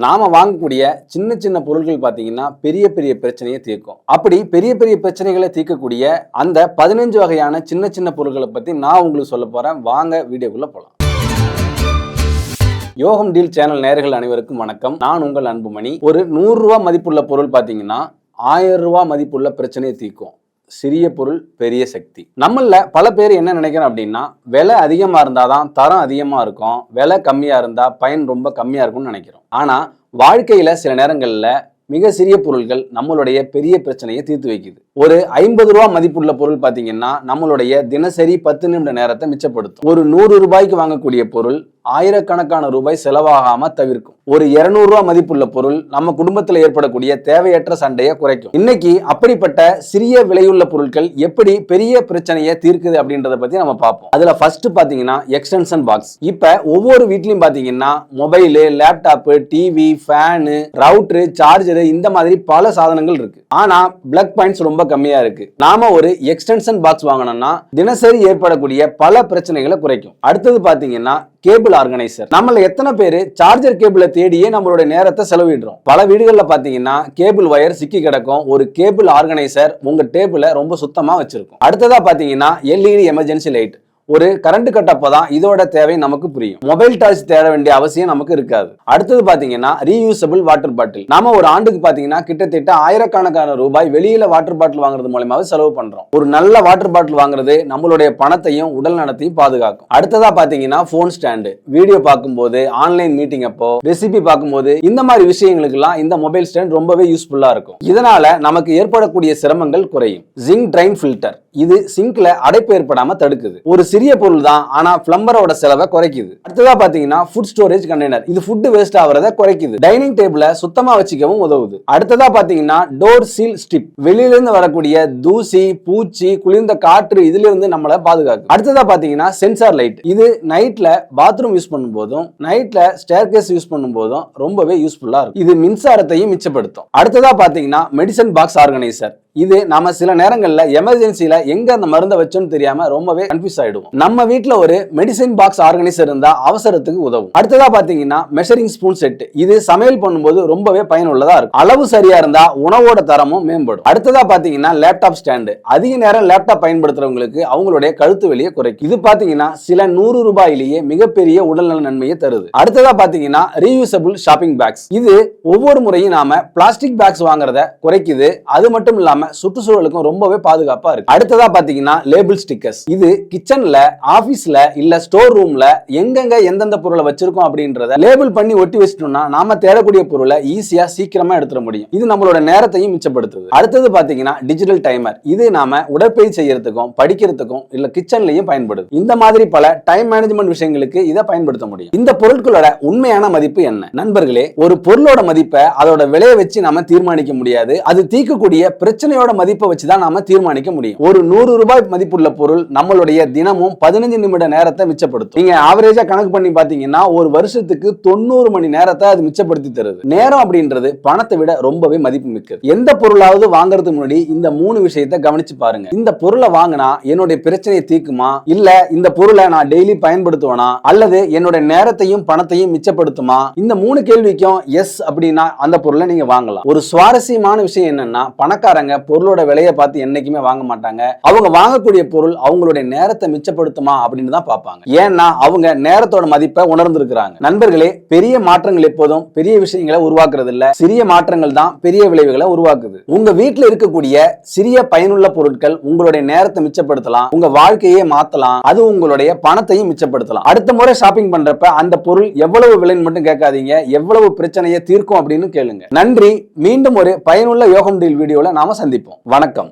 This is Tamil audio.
நாம வாங்கக்கூடிய சின்ன சின்ன பொருட்கள் பார்த்தீங்கன்னா பெரிய பெரிய பிரச்சனையை தீர்க்கும். அப்படி பெரிய பெரிய பிரச்சனைகளை தீர்க்கக்கூடிய அந்த 15 வகையான சின்ன சின்ன பொருட்களை பத்தி நான் உங்களுக்கு சொல்ல போறேன். வாங்க வீடியோக்குள்ள போலாம். யோகம் டீல் சேனல் நேயர்கள் அனைவருக்கும் வணக்கம். நான் உங்கள் அன்புமணி. ஒரு 100 ரூபாய் மதிப்புள்ள பொருள் பார்த்தீங்கன்னா 1000 ரூபாய் மதிப்புள்ள பிரச்சனையை தீர்க்கும். சிறிய பொருள் பெரிய சக்தி. நம்மள பல பேர் என்ன நினைக்கிறோம் அப்படின்னா, விலை அதிகமா இருந்தாதான் தரம் அதிகமா இருக்கும், விலை கம்மியா இருந்தா பயன் ரொம்ப கம்மியா இருக்கும்னு நினைக்கிறோம். ஆனா வாழ்க்கையில சில நேரங்கள்ல மிக சிறிய பொருட்கள் நம்மளுடைய பெரிய பிரச்சனையை தீர்த்து வைக்குது. ஒரு 50 ரூபாய் மதிப்புள்ள பொருள் பார்த்தீங்கன்னா நம்மளுடைய தினசரி 10 நிமிட நேரத்தை மிச்சப்படுத்தும். ஒரு 100 ரூபாய்க்கு வாங்கக்கூடிய பொருள் ஆயிரக்கணக்கான ரூபாய் செலவாகாம தவிர்க்கும். ஒரு 200 ரூபாய் மதிப்புள்ள பொருள் நம்ம குடும்பத்தில் ஏற்படக்கூடிய தேவையற்ற சண்டையை குறைக்கும். இன்னைக்கு அப்படிப்பட்ட சிறிய விலையுள்ள பொருட்கள் எப்படி பெரிய பிரச்சனையை தீர்க்குது அப்படின்றத பத்தி நம்ம பார்ப்போம். அதுல ஃபர்ஸ்ட் பாத்தீங்கன்னா எக்ஸ்டென்ஷன் பாக்ஸ். இப்ப ஒவ்வொரு வீட்லயும் பாத்தீங்கன்னா mobile, laptop, TV, fan, router, charger, இந்த மாதிரி பல சாதனங்கள் இருக்கு. ஆனா பிளக் பாயிண்ட்ஸ் ரொம்ப கம்மியா இருக்கு. நாம ஒரு எக்ஸ்டென்ஷன் பாக்ஸ் வாங்கணும்னா தினசரி ஏற்படக்கூடிய பல பிரச்சனைகளை குறைக்கும். அடுத்தது பாத்தீங்கன்னா கேபிள் ஆர்கனைசர். நம்மள எத்தனை பேரு சார்ஜர் கேபிளை தேடியே நம்மளுடைய நேரத்தை செலவிடுறோம். பல வீடுகள்ல பாத்தீங்கன்னா கேபிள் வயர் சிக்கி கிடக்கும். ஒரு கேபிள் ஆர்கனைசர் உங்க டேபிளை ரொம்ப சுத்தமா வச்சிருக்கும். அடுத்ததா பாத்தீங்கன்னா எல்இடி எமர்ஜென்சி லைட். ஒரு கரண்ட் கட்டப்பதான் இதோட தேவை நமக்கு புரியும். மொபைல் டார்ச் தேட வேண்டிய அவசியம் நமக்கு இருக்காது. அடுத்தது பாத்தீங்கன்னா ரீயூசபிள் வாட்டர் பாட்டில். நாம ஒரு ஆண்டுக்கு பாத்தீங்கன்னா கிட்டத்தட்ட ஆயிரக்கணக்கான ரூபாய் வெளியில வாட்டர் பாட்டில் வாங்குறது மூலமாவே செலவு பண்றோம். ஒரு நல்ல வாட்டர் பாட்டில் வாங்குறது நம்மளுடைய பணத்தையும் உடல் நலத்தையும் பாதுகாக்கும். அடுத்ததா பாத்தீங்கன்னா போன் ஸ்டாண்டு. வீடியோ பார்க்கும்போது, ஆன்லைன் மீட்டிங் அப்போ, ரெசிபி பார்க்கும்போது, இந்த மாதிரி விஷயங்களுக்கு எல்லாம் இந்த மொபைல் ஸ்டாண்ட் ரொம்பவே யூஸ்ஃபுல்லா இருக்கும். இதனால நமக்கு ஏற்படக்கூடிய சிரமங்கள் குறையும். Sink drain filter. இது சிங்க்ல அடைப்பு ஏற்படாம தடுக்குது. ஒரு சிறிய பொருள் தான், ஆனா பிளம்பரோட செலவை குறைக்குது. அடுத்ததா பாத்தீங்கன்னா ஃபுட் ஸ்டோரேஜ் கண்டெய்னர். இது ஃபுட் வேஸ்ட் ஆவறத குறைக்குது. டைனிங் டேபிள சுத்தமா வச்சுக்கவும் உதவுது. அடுத்ததா பாத்தீங்கன்னா டோர் சீல் ஸ்ட்ரிப். வெளியில இருந்து வரக்கூடிய தூசி, பூச்சி, குளிர்ந்த காற்று இதுல இருந்து நம்மளை பாதுகாக்கும். அடுத்ததா பாத்தீங்கன்னா சென்சார் லைட். இது நைட்ல பாத்ரூம் யூஸ் பண்ணும் போதும், நைட்ல ஸ்டேர்கேஸ் யூஸ் பண்ணும் போதும் ரொம்பவே யூஸ்ஃபுல்லா இருக்கும். இது மின்சாரத்தையும் மிச்சப்படுத்தும். அடுத்ததா பாத்தீங்கன்னா மெடிசன் பாக்ஸ் ஆர்கனைசர். இது நம்ம சில நேரங்கள்ல எமர்ஜென்சில எங்க அந்த மருந்தை வச்சோன்னு தெரியாம ரொம்பவே கன்ஃபியூஸ் ஆயிடுவோம். நம்ம வீட்ல ஒரு மெடிசின் பாக்ஸ் ஆர்கனைசர் இருந்தா அவசரத்துக்கு உதவும். அடுத்ததா பாத்தீங்கன்னா மெஷரிங் ஸ்பூன் செட். இது சமையல் பண்ணும்போது ரொம்பவே பயனுள்ளதா இருக்கும். அளவு சரியா இருந்தா உணவோட தரமும் மேம்படும். அடுத்ததா பாத்தீங்கன்னா லேப்டாப் ஸ்டாண்டு. அதிக நேரம் லேப்டாப் பயன்படுத்துறவங்களுக்கு அவங்களுடைய கழுத்து வலியை குறைக்கும். இது பாத்தீங்கன்னா சில 100 ரூபாயிலேயே மிகப்பெரிய உடல்நல நன்மையை தருது. அடுத்ததா பாத்தீங்கன்னா ரீயூசபிள் ஷாப்பிங் பேக்ஸ். இது ஒவ்வொரு முறையும் நாம பிளாஸ்டிக் பேக்ஸ் வாங்குறத குறைக்குது. அது மட்டும் இல்லாம சுற்றுச்சூழலுக்கும் ரொம்பவே பாதுகாப்பா இருக்கு. அடுத்ததா பாத்தீங்கன்னா லேபிள் ஸ்டிக்கர்ஸ். இது கிச்சன்ல, ஆபீஸ்ல இல்ல ஸ்டோர் ரூம்ல எங்கெங்க எந்தெந்த பொருளை வச்சிருக்கோம் அப்படின்றத லேபிள் பண்ணி ஒட்டி வச்சிட்டோம்னா நாம தேடக்கூடிய பொருளை ஈஸியா சீக்கிரமா எடுத்துட முடியும். இது நம்மளோட நேரத்தையும் மிச்சப்படுத்துது. அடுத்தது பாத்தீங்கன்னா டிஜிட்டல் டைமர். இது நாம உடற்பயிற்சி செய்யறதுக்கும் படிக்கிறதுக்கும் இல்ல கிச்சன்லயும் பயன்படுது. இந்த மாதிரி பல டைம் மேனேஜ்மெண்ட் விஷயங்களுக்கு இதை பயன்படுத்த முடியும். இந்த பொருட்களோட உண்மையான மதிப்பு என்ன? நண்பர்களே, ஒரு பொருளோட மதிப்பை அதோட விலையை வச்சு நாம தீர்மானிக்க முடியாது. அது தீர்க்கக்கூடிய பிரச்சனையோட மதிப்பை வச்சுதான் நாம தீர்மானிக்க முடியும். ஒரு 100 ரூபாய் மதிப்புள்ள பொருள் நம்மளுடைய தினமும் 15 நிமிட நேரத்தை மிச்சப்படுத்தும். நீங்க ஆவரேஜா கணக்கு பண்ணி பாத்தீங்கன்னா ஒரு வருஷத்துக்கு 90 மணி நேரத்தை அது மிச்சப்படுத்தி தருது. நேரம் அப்படின்றது பணத்தை விட ரொம்பவே மதிப்பு மிக்கது. எந்த பொருளாவது வாங்குறதுக்கு முன்னாடி இந்த 3 விஷயத்தை கவனிச்சு பாருங்க. இந்த பொருளை வாங்கினா என்னுடைய பிரச்சனையை தீர்க்குமா, இல்ல இந்த பொருளை நான் டெய்லி பயன்படுத்துவேனா, அல்லது என்னோட நேரத்தையும் பணத்தையும் மிச்சப்படுத்துமா? இந்த 3 கேள்விக்கும் எஸ் அப்படின்னா அந்த பொருளை நீங்க வாங்கலாம். ஒரு சுவாரஸ்யமான விஷயம் என்னன்னா, பணக்காரங்க பொருளோட விலையை பார்த்து என்னைக்குமே வாங்க மாட்டாங்க. அவங்க வாங்கக்கூடிய பொருள் அவங்களுடைய நேரத்தை மிச்சப்படுத்துமா அப்படின்னு தான் பார்ப்பாங்க. ஏன்னா அவங்க நேரத்தோட மதிப்பை உணர்ந்திருக்கிறாங்க. நண்பர்களே, பெரிய மாற்றங்கள் எப்போதும் பெரிய விஷயங்களை உருவாக்குறது இல்ல, சிறிய மாற்றங்கள் தான் பெரிய விளைவுகளை உருவாக்குது. உங்க வீட்டில் இருக்கக்கூடிய சிறிய பயனுள்ள பொருட்கள் உங்களுடைய நேரத்தை மிச்சப்படுத்தலாம், உங்க வாழ்க்கையே மாத்தலாம், அது உங்களுடைய பணத்தையும் மிச்சப்படுத்தலாம். அடுத்த முறை ஷாப்பிங் பண்றப்ப அந்த பொருள் எவ்வளவு விலைன்னு மட்டும் கேட்காதீங்க, எவ்வளவு பிரச்சனையை தீர்க்கும் அப்படின்னு கேளுங்க. நன்றி. மீண்டும் ஒரு பயனுள்ள யோகம் டீல் வீடியோல நாம சந்திப்போம். வணக்கம்.